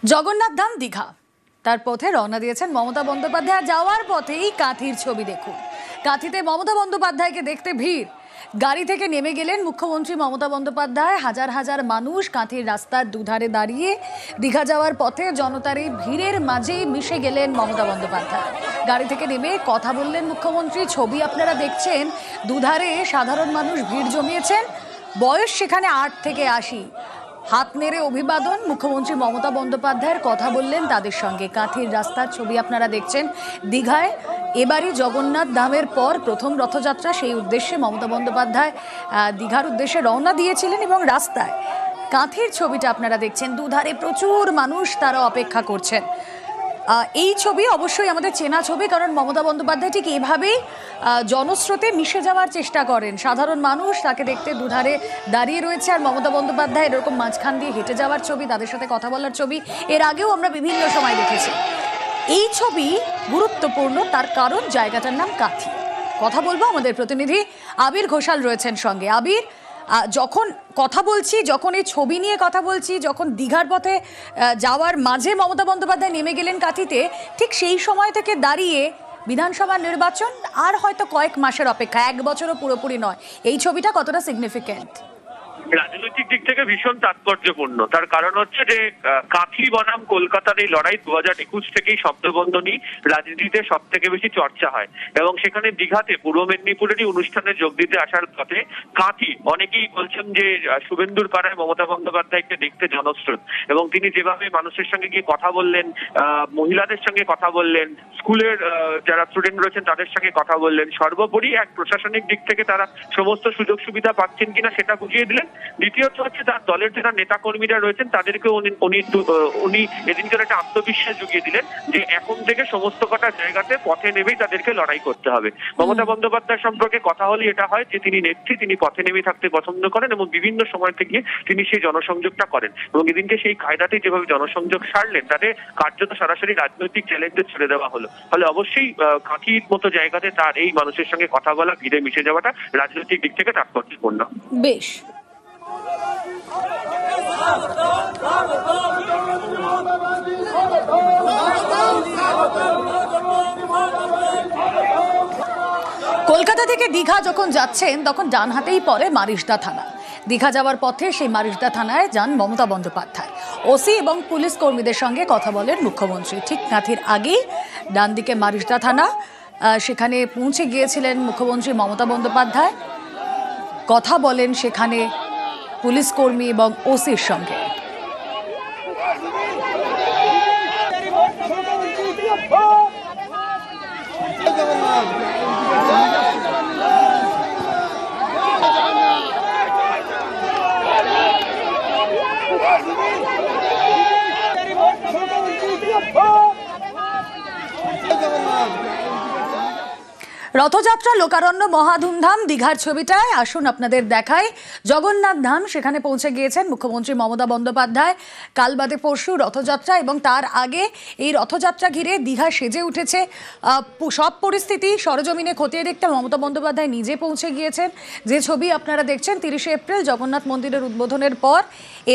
জগন্নাথ ধাম দীঘা তার পথে রওনা দিয়েছেন মমতা বন্দ্যোপাধ্যায়। যাওয়ার পথেই কাঁথির ছবি দেখুন। কাঁথিতে মমতা বন্দ্যোপাধ্যায়কে দেখতে ভিড়। গাড়ি থেকে নেমে গেলেন মুখ্যমন্ত্রী মমতা বন্দ্যোপাধ্যায়। হাজার হাজার মানুষ কাঁথির রাস্তার দুধারে দাঁড়িয়ে দীঘা যাওয়ার পথে জনতার এই ভিড়ের মাঝেই মিশে গেলেন মমতা বন্দ্যোপাধ্যায়। গাড়ি থেকে নেমে কথা বললেন মুখ্যমন্ত্রী। ছবি আপনারা দেখছেন, দুধারে সাধারণ মানুষ ভিড় জমিয়েছেন। বয়স সেখানে 8 থেকে 80। হাত নেড়ে অভিবাদন। মুখ্যমন্ত্রী মমতা বন্দ্যোপাধ্যায়ের কথা বললেন তাদের সঙ্গে। কাঁথির রাস্তার ছবি আপনারা দেখছেন। দীঘায় এবারই জগন্নাথ ধামের পর প্রথম রথযাত্রা, সেই উদ্দেশ্যে মমতা বন্দ্যোপাধ্যায় দীঘার উদ্দেশ্যে রওনা দিয়েছিলেন এবং রাস্তায় কাঁথির ছবিটা আপনারা দেখছেন। দুধারে প্রচুর মানুষ, তারা অপেক্ষা করছেন। এই ছবি অবশ্যই আমাদের চেনা ছবি, কারণ মমতা বন্দ্যোপাধ্যায় ঠিক এভাবেই জনস্রোতে মিশে যাওয়ার চেষ্টা করেন। সাধারণ মানুষ তাকে দেখতে দুধারে দাঁড়িয়ে রয়েছে, আর মমতা বন্দ্যোপাধ্যায় এরকম মাঝখান দিয়ে হেঁটে যাওয়ার ছবি, তাদের সাথে কথা বলার ছবি এর আগেও আমরা বিভিন্ন সময় দেখেছি। এই ছবি গুরুত্বপূর্ণ, তার কারণ জায়গাটার নাম কাঁথি। কথা বলবো, আমাদের প্রতিনিধি আবির ঘোষাল রয়েছেন সঙ্গে। আবির, যখন কথা বলছি, যখন এই ছবি নিয়ে কথা বলছি, যখন দীঘার পথে যাওয়ার মাঝে মমতা বন্দ্যোপাধ্যায় নেমে গেলেন কাঁথিতে, ঠিক সেই সময় থেকে দাঁড়িয়ে বিধানসভা নির্বাচন আর হয়তো কয়েক মাসের অপেক্ষা, 1 বছরও পুরোপুরি নয়। এই ছবিটা কতটা সিগনিফিক্যান্ট? রাজনৈতিক দিক থেকে ভীষণ তাৎপর্যপূর্ণ। তার কারণ হচ্ছে যে কাঁথি বনাম কলকাতার এই লড়াই 2021 থেকেই শব্দবন্ধনী রাজনীতিতে সব থেকে বেশি চর্চা হয়, এবং সেখানে দীঘাতে পূর্ব মেদিনীপুরেরই অনুষ্ঠানে যোগ দিতে আসার পথে কাঁথি, অনেকেই বলছেন যে শুভেন্দুর পাড়ায় মমতা বন্দ্যোপাধ্যায়কে দেখতে জনস্রোত, এবং তিনি যেভাবে মানুষের সঙ্গে গিয়ে কথা বললেন, মহিলাদের সঙ্গে কথা বললেন, স্কুলের যারা স্টুডেন্ট রয়েছেন তাদের সঙ্গে কথা বললেন, সর্বোপরি এক প্রশাসনিক দিক থেকে তারা সমস্ত সুযোগ সুবিধা পাচ্ছেন কিনা সেটা বুঝিয়ে দিলেন। দ্বিতীয়ত হচ্ছে তার দলের যারা নেতা কর্মীরা রয়েছেন তাদেরকে উনি এদিনকার একটা আত্মবিশ্বাস জুগিয়ে দিলেন যে এখন থেকে সমস্ত কটা জায়গাতে পথে নেমেই তাদেরকে লড়াই করতে হবে। মমতা বন্দ্যোপাধ্যায় সম্পর্কে কথা হলে এটা হয় যে তিনি নেত্রী, তিনি পথে নেমে থাকতে পছন্দ করেন, এবং বিভিন্ন সময় থেকে তিনি সেই জনসংযোগটা করেন, এবং এদিনকে সেই কায়দাতেই যেভাবে জনসংযোগ সারলেন তাতে কার্যত সরাসরি রাজনৈতিক চ্যালেঞ্জে ছেড়ে দেওয়া হলো। ফলে অবশ্যই কাঁথির মতো জায়গাতে তার এই মানুষের সঙ্গে কথা বলা, ভিড়ে মিশে যাওয়াটা রাজনৈতিক দিক থেকে তাৎপর্যপূর্ণ। বেশ। কলকাতা থেকে দীঘা যখন যাচ্ছেন তখন ডান হাতেই পড়ে মারিসদা থানা। দীঘা যাওয়ার পথে সেই মারিসদা থানায় যান মমতা বন্দ্যোপাধ্যায়। ওসি এবং পুলিশ কর্মীদের সঙ্গে কথা বলেন মুখ্যমন্ত্রী। ঠিক কাঁথির আগেই ডান দিকে মারিসদা থানা, সেখানে পৌঁছে গিয়েছিলেন মুখ্যমন্ত্রী মমতা বন্দ্যোপাধ্যায়। কথা বলেন সেখানে পুলিশ কর্মী এবং ওসির সঙ্গে। রথযাত্রা, লোকারণ্য, মহাধুমধাম। দীঘার ছবিটায় আসুন আপনাদের দেখায়। জগন্নাথ ধাম, সেখানে পৌঁছে গিয়েছেন মুখ্যমন্ত্রী মমতা বন্দ্যোপাধ্যায়। কাল বাদে পরশু রথযাত্রা, এবং তার আগে এই রথযাত্রা ঘিরে দীঘা সেজে উঠেছে। সব পরিস্থিতি সরজমিনে খতিয়ে দেখতে মমতা বন্দ্যোপাধ্যায় নিজে পৌঁছে গিয়েছেন। যে ছবি আপনারা দেখছেন, 30শে এপ্রিল জগন্নাথ মন্দিরের উদ্বোধনের পর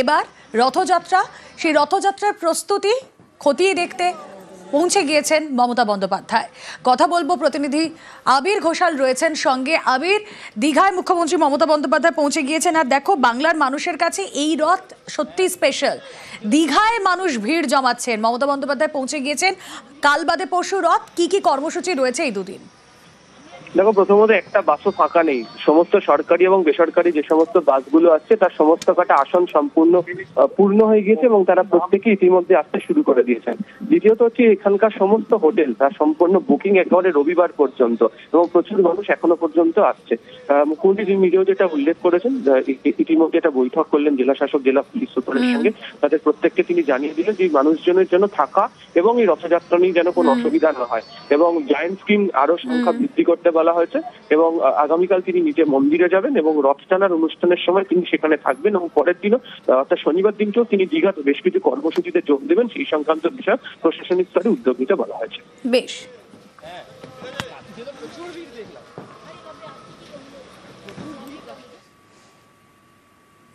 এবার রথযাত্রা, সেই রথযাত্রার প্রস্তুতি খতিয়ে দেখতে পৌঁছে গিয়েছেন মমতা বন্দ্যোপাধ্যায়। কথা বলবো, প্রতিনিধি আবির ঘোষাল রয়েছেন সঙ্গে। আবির, দীঘায় মুখ্যমন্ত্রী মমতা বন্দ্যোপাধ্যায় পৌঁছে গিয়েছেন, আর দেখো বাংলার মানুষের কাছে এই রথ সত্যি স্পেশাল। দীঘায় মানুষ ভিড় জমাচ্ছেন, মমতা বন্দ্যোপাধ্যায় পৌঁছে গিয়েছেন। কাল বাদে পরশু রথ, কি কি কর্মসূচি রয়েছে এই দুদিন? দেখো, প্রথমত একটা বাসও ফাঁকা নেই। সমস্ত সরকারি এবং বেসরকারি যে সমস্ত বাসগুলো আসছে তার সমস্ত কটা আসন সম্পূর্ণ পূর্ণ হয়ে গিয়েছে, এবং তারা প্রত্যেকে ইতিমধ্যে আসতে শুরু করে দিয়েছেন। দ্বিতীয়ত হচ্ছে এখানকার সমস্ত হোটেল তার সম্পূর্ণ বুকিং একেবারে রবিবার পর্যন্ত, এবং প্রচুর মানুষ এখনো পর্যন্ত আসছে। মুখ্যমন্ত্রী নিজেও যেটা উল্লেখ করেছেন, ইতিমধ্যে একটা বৈঠক করলেন জেলা শাসক, জেলা পুলিশ সুপারের সঙ্গে। তাদের প্রত্যেককে তিনি জানিয়ে দিলেন যে মানুষজনের জন্য থাকা এবং এই রথযাত্রা নিয়ে যেন কোনো অসুবিধা না হয়, এবং জায়েন্ট স্ক্রিন আরো সংখ্যা বৃদ্ধি করতে বলা হয়েছে। এবং আগামীকাল তিনি নিজে মন্দিরে যাবেন, এবং রথ টানার অনুষ্ঠানের সময় তিনি সেখানে থাকবেন, এবং পরের দিনও অর্থাৎ শনিবার দিনকেও তিনি দীঘাতে বেশ কিছু কর্মসূচিতে যোগ দেবেন। সেই সংক্রান্ত বিষয় প্রশাসনিক স্তরে উদ্যোগ নিতে বলা হয়েছে। বেশ।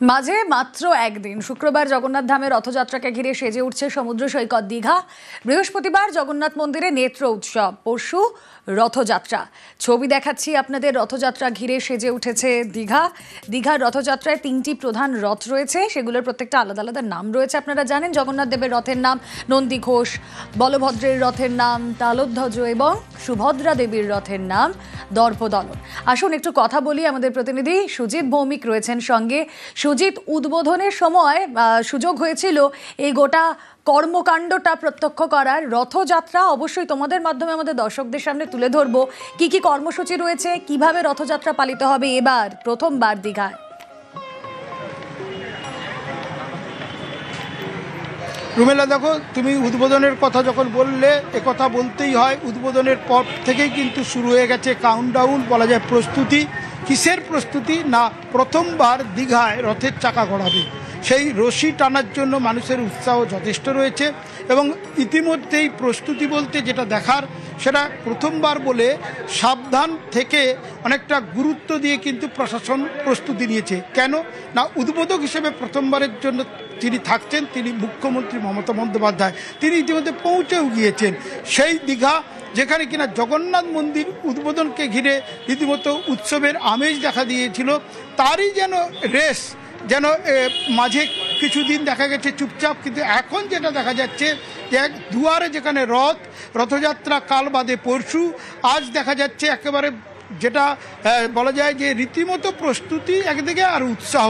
মাঝে মাত্র একদিন শুক্রবার জগন্নাথ ধামের রথযাত্রাকে ঘিরে সেজে উঠছে সমুদ্র সৈকত দীঘা। বৃহস্পতিবার জগন্নাথ মন্দিরে নেত্র উৎসব, পরশু রথযাত্রা। ছবি দেখাচ্ছি আপনাদের। রথযাত্রা ঘিরে সেজে উঠেছে দীঘা। দীঘার রথযাত্রায় 3টি প্রধান রথ রয়েছে, সেগুলোর প্রত্যেকটা আলাদা আলাদা নাম রয়েছে। আপনারা জানেন জগন্নাথ দেবের রথের নাম নন্দী ঘোষ, বলভদ্রের রথের নাম তালধ্বজ এবং সুভদ্রা দেবীর রথের নাম দর্পদলন। আসুন একটু কথা বলি, আমাদের প্রতিনিধি সুজিত ভৌমিক রয়েছেন সঙ্গে। সুজিত, উদ্বোধনের সময় সুযোগ হয়েছিল এই গোটা কর্মকাণ্ডটা প্রত্যক্ষ করার। রথযাত্রা অবশ্যই তোমাদের মাধ্যমে আমাদের দর্শকদের সামনে তুলে ধরবো। কি কি কর্মসূচি রয়েছে, কিভাবে রথযাত্রা পালিত হবে এবার প্রথমবার দীঘায়? রুমেলা, দেখো, তুমি উদ্বোধনের কথা যখন বললে, কথা বলতেই হয়। উদ্বোধনের পর থেকেই কিন্তু শুরু হয়ে গেছে কাউন্টডাউন, বলা যায় প্রস্তুতি। কিসের প্রস্তুতি? না, প্রথমবার দীঘায় রথের চাকা গড়াবে, সেই রশি টানার জন্য মানুষের উৎসাহ যথেষ্ট রয়েছে। এবং ইতিমধ্যেই প্রস্তুতি বলতে যেটা দেখার, সেটা প্রথমবার বলে সাবধান থেকে অনেকটা গুরুত্ব দিয়ে কিন্তু প্রশাসন প্রস্তুতি নিয়েছে। কেন না, উদ্বোধক হিসেবে প্রথমবারের জন্য যিনি থাকছেন তিনি মুখ্যমন্ত্রী মমতা বন্দ্যোপাধ্যায়। তিনি ইতিমধ্যে পৌঁছেও গিয়েছেন সেই দীঘা, যেখানে কিনা জগন্নাথ মন্দির উদ্বোধনকে ঘিরে রীতিমতো উৎসবের আমেজ দেখা দিয়েছিল। তারই যেন রেস, যেন মাঝে কিছুদিন দেখা গেছে চুপচাপ, কিন্তু এখন যেটা দেখা যাচ্ছে যে এক দুয়ারে যেখানে রথযাত্রা কাল বাদে পরশু, আজ দেখা যাচ্ছে একেবারে যেটা বলা যায় যে রীতিমতো প্রস্তুতি একদিকে আর উৎসাহ।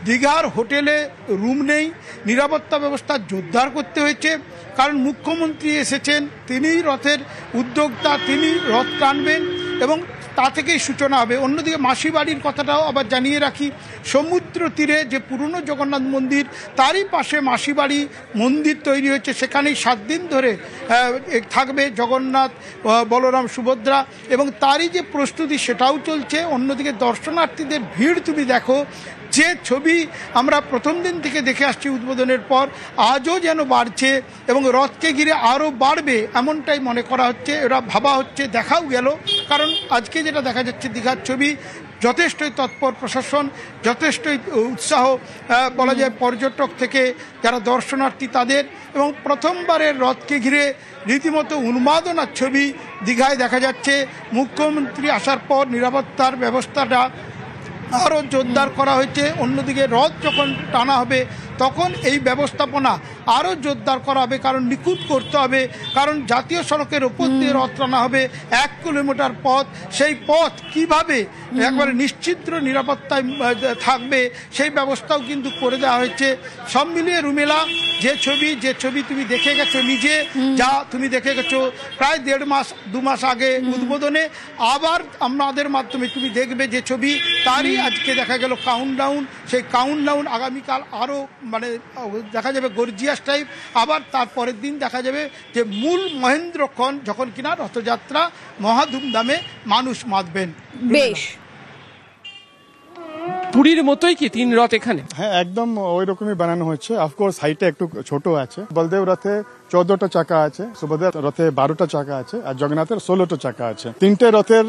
দীঘার হোটেলে রুম নেই, নিরাপত্তা ব্যবস্থা জোরদার করতে হয়েছে, কারণ মুখ্যমন্ত্রী এসেছেন, তিনিই রথের উদ্যোক্তা, তিনি রথ টানবেন এবং তা থেকেই সূচনা হবে। অন্যদিকে মাসি বাড়ির কথাটাও আবার জানিয়ে রাখি, সমুদ্র তীরে যে পুরনো জগন্নাথ মন্দির, তারই পাশে মাসি বাড়ি মন্দির তৈরি হয়েছে, সেখানেই 7 দিন ধরে থাকবে জগন্নাথ, বলরাম, সুভদ্রা, এবং তারই যে প্রস্তুতি সেটাও চলছে। অন্যদিকে দর্শনার্থীদের ভিড় তুমি দেখো, যে ছবি আমরা প্রথম দিন থেকে দেখে আসছি উদ্বোধনের পর, আজও যেন বাড়ছে এবং রথকে ঘিরে আরও বাড়বে এমনটাই মনে করা হচ্ছে, এরা ভাবা হচ্ছে, দেখাও গেল। কারণ আজকে যেটা দেখা যাচ্ছে দীঘার ছবি, যথেষ্টই তৎপর প্রশাসন, যথেষ্টই উৎসাহ, বলা যায় পর্যটক থেকে যারা দর্শনার্থী তাদের, এবং প্রথমবারের রথকে ঘিরে রীতিমতো উন্মাদনার ছবি দীঘায় দেখা যাচ্ছে। মুখ্যমন্ত্রী আসার পর নিরাপত্তার ব্যবস্থাটা আরও জোরদার করা হয়েছে। অন্যদিকে রথ যখন টানা হবে তখন এই ব্যবস্থাপনা আরও জোরদার করা হবে, কারণ নিখুঁত করতে হবে। কারণ জাতীয় সড়কের ওপর দিয়ে রথ টানা হবে, 1 কিলোমিটার পথ, সেই পথ কিভাবে একবারে নিশ্চিদ্র নিরাপত্তায় থাকবে সেই ব্যবস্থাও কিন্তু করে দেওয়া হয়েছে। সব মিলিয়ে রুমেলা, যে ছবি তুমি দেখে গেছো নিজে, যা তুমি দেখে গেছো প্রায় 1.5-2 মাস আগে উদ্বোধনে, আবার আমাদের মাধ্যমে তুমি দেখবে যে ছবি, তারই আজকে দেখা গেল কাউন্টডাউন। সেই কাউন্টডাউন আগামীকাল আরও মানে দেখা যাবে গর্জিয়াস টাইপ। আবার তার পরের দিন দেখা যাবে যে মূল মহেন্দ্রক্ষণ, যখন কিনা রথযাত্রা মহা ধুমধামে মানুষ মাতবেন। বেশ, পুরীর মতোই কি 3 রথ এখানে? হ্যাঁ, একদম ওই রকমই বানানো হচ্ছে। অফকোর্স হাইটে একটু ছোট আছে। বলদেব রথে 14টা চাকা আছে, সুভদ্রা রথে 12টা চাকা আছে, আর জগন্নাথের 16টা চাকা আছে। 3টে রথের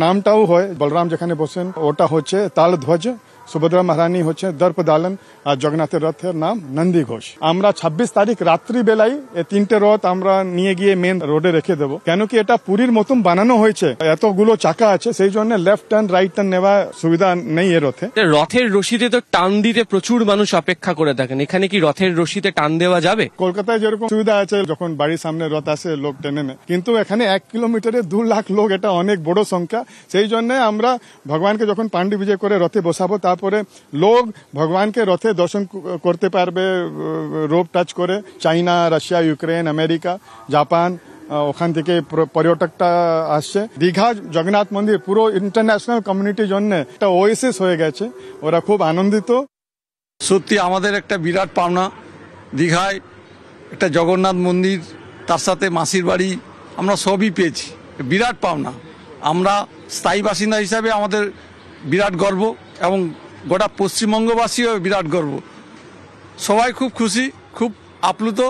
নামটাও হয়, বলরাম যেখানে বসেন ওটা হচ্ছে তালধ্বজ, সুভদ্রা মহারানী হচ্ছে দর্পদলন, আর জগন্নাথের রথের নাম নন্দী ঘোষ। আমরা 26 তারিখ রাত্রি বেলায় এই 3টে রথ আমরা নিয়ে গিয়ে মেন রোডে রেখে দেবো, কেন কি এটা পুরীর মতন বানানো হয়েছে, এতগুলো চাকা আছে, সেই জন্য লেফট টার্ন রাইট টার্ন নেওয়া সুবিধা নেই এ রথে। রথের রশিতে তো টান দিতে প্রচুর মানুষ অপেক্ষা করে থাকেন, এখানে কি রথের রশিতে টান দেওয়া যাবে? কলকাতায় যেরকম সুবিধা আছে, যখন বাড়ির সামনে রথ আসে লোক টেনে নেয়, কিন্তু এখানে 1 কিলোমিটারে 2 লাখ লোক, এটা অনেক বড় সংখ্যা। সেই জন্য আমরা ভগবানকে যখন পাণ্ডি বিজয় করে রথে বসাবো, তারপরে লোক ভগবানকে রথে দর্শন করতে পারবে রোপ টাচ করে। চাইনা, রাশিয়া, ইউক্রেন, আমেরিকা, জাপান, ওখান থেকে পর্যটকটা আসছে। দীঘা জগন্নাথ মন্দির পুরো ইন্টারন্যাশনাল কমিউনিটির জন্য একটা ওয়েসিস হয়ে গেছে, ওরা খুব আনন্দিত। সত্যি আমাদের একটা বিরাট পাওনা, দীঘায় একটা জগন্নাথ মন্দির, তার সাথে মাসির বাড়ি, আমরা সবই পেয়েছি, বিরাট পাওনা। আমরা স্থায়ী বাসিন্দা হিসাবে আমাদের বিরাট গর্ব, এবং গোটা পশ্চিমবঙ্গবাসীও বিরাট গর্ব। সবাই খুব খুশি, খুব আপ্লুত।